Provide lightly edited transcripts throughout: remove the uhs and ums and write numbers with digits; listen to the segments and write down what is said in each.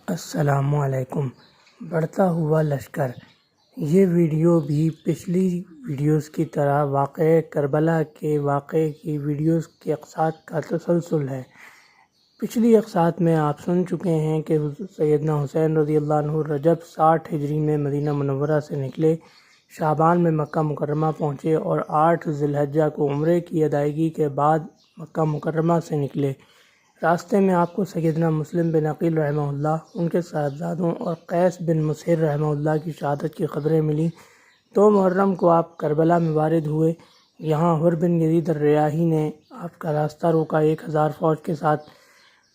السلام علیکم۔ بڑھتا ہوا لشکر۔ یہ ویڈیو بھی پچھلی ویڈیوز کی طرح واقعہ کربلا کے واقعے کی ویڈیوز کی اقساط کا تسلسل ہے۔ پچھلی اقساط میں آپ سن چکے ہیں کہ سیدنا حسین رضی اللہ عنہ رجب 60 ہجری میں مدینہ منورہ سے نکلے، شعبان میں مکہ مکرمہ پہنچے اور 8 ذی الحجہ کو عمرے کی ادائیگی کے بعد مکہ مکرمہ سے نکلے۔ راستے میں آپ کو سیدنا مسلم بن عقیل رحمہ اللہ، ان کے صاحبزادوں اور قیس بن مسہر رحمہ اللہ کی شہادت کی خبریں ملیں۔ 2 محرم کو آپ کربلا میں وارد ہوئے۔ یہاں حر بن یزید الریاحی نے آپ کا راستہ روکا 1000 فوج کے ساتھ۔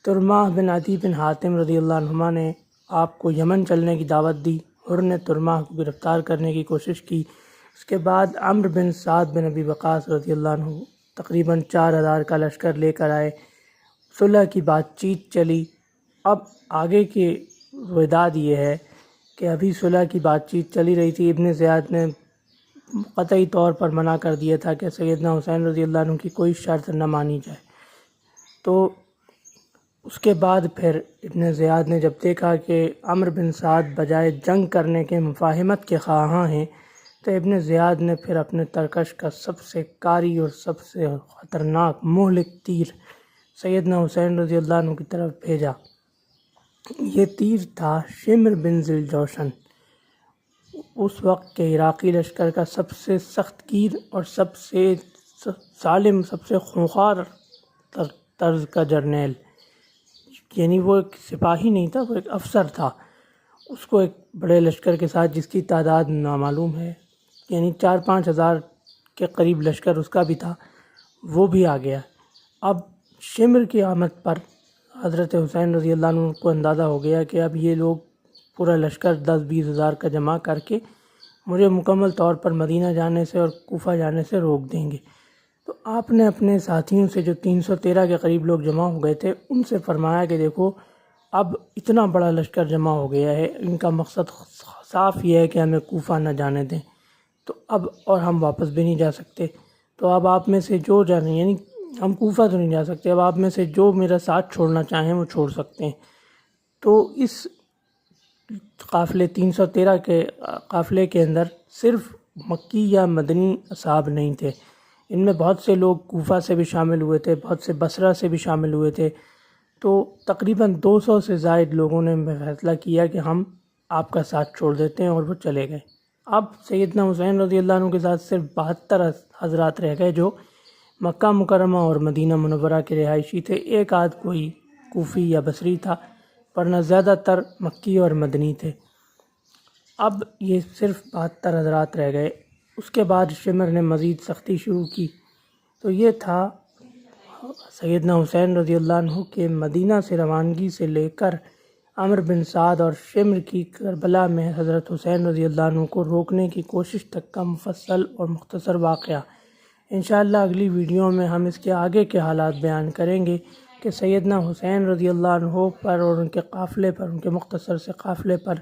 ترماح بن عدی بن حاتم رضی اللہ عنہما نے آپ کو یمن چلنے کی دعوت دی۔ حر نے ترماح کو گرفتار کرنے کی کوشش کی۔ اس کے بعد عمرو بن سعد بن ابی وقاص رضی اللہ عنہ تقریباً 4000 کا لشکر لے کر آئے۔ صلح کی بات چیت چلی۔ اب آگے کی رویداد یہ ہے کہ ابھی صلح کی بات چیت چلی رہی تھی۔ ابن زیاد نے قطعی طور پر منع کر دیا تھا کہ سیدنا حسین رضی اللہ عنہ کی کوئی شرط نہ مانی جائے۔ تو اس کے بعد پھر ابن زیاد نے جب دیکھا کہ عمرو بن سعد بجائے جنگ کرنے کے مفاہمت کے خواہاں ہیں، تو ابن زیاد نے پھر اپنے ترکش کا سب سے کاری اور سب سے خطرناک مہلک تیر سیدنا حسین رضی اللہ عنہ کی طرف بھیجا۔ یہ تیر تھا شمر بن ذی الجوشن، اس وقت کے عراقی لشکر کا سب سے سخت گیر اور سب سے ظالم، سب سے خونخوار طرز کا جرنیل، یعنی وہ ایک سپاہی نہیں تھا، وہ ایک افسر تھا۔ اس کو ایک بڑے لشکر کے ساتھ، جس کی تعداد نامعلوم ہے، یعنی 4-5 ہزار کے قریب لشکر اس کا بھی تھا، وہ بھی آ گیا۔ اب شمر کی آمد پر حضرت حسین رضی اللہ عنہ کو اندازہ ہو گیا کہ اب یہ لوگ پورا لشکر 10-20 ہزار کا جمع کر کے مجھے مکمل طور پر مدینہ جانے سے اور کوفہ جانے سے روک دیں گے۔ تو آپ نے اپنے ساتھیوں سے، جو 313 کے قریب لوگ جمع ہو گئے تھے، ان سے فرمایا کہ دیکھو اب اتنا بڑا لشکر جمع ہو گیا ہے، ان کا مقصد صاف یہ ہے کہ ہمیں کوفہ نہ جانے دیں، تو اب اور ہم واپس بھی نہیں جا سکتے۔ تو اب آپ میں سے جو جانے، یعنی ہم کوفہ تو نہیں جا سکتے، اب آپ میں سے جو میرا ساتھ چھوڑنا چاہیں وہ چھوڑ سکتے ہیں۔ تو اس قافلے 313 کے قافلے کے اندر صرف مکی یا مدنی اصحاب نہیں تھے، ان میں بہت سے لوگ کوفہ سے بھی شامل ہوئے تھے، بہت سے بصرہ سے بھی شامل ہوئے تھے۔ تو تقریباً 200 سے زائد لوگوں نے فیصلہ کیا کہ ہم آپ کا ساتھ چھوڑ دیتے ہیں، اور وہ چلے گئے۔ اب سیدنا حسین رضی اللہ عنہ کے ساتھ صرف 72 حضرات رہ گئے، جو مکہ مکرمہ اور مدینہ منورہ کے رہائشی تھے۔ ایک آدھ کوئی کوفی یا بصری تھا، ورنہ زیادہ تر مکی اور مدنی تھے۔ اب یہ صرف 72 حضرات رہ گئے۔ اس کے بعد شمر نے مزید سختی شروع کی۔ تو یہ تھا سیدنا حسین رضی اللہ عنہ کے مدینہ سے روانگی سے لے کر عمرو بن سعد اور شمر کی کربلا میں حضرت حسین رضی اللہ عنہ کو روکنے کی کوشش تک کا مفصل اور مختصر واقعہ۔ انشاءاللہ اگلی ویڈیو میں ہم اس کے آگے کے حالات بیان کریں گے کہ سیدنا حسین رضی اللہ عنہ پر اور ان کے قافلے پر، ان کے مختصر سے قافلے پر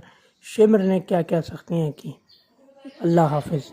شمر نے کیا کیا سختیاں کی۔ اللہ حافظ۔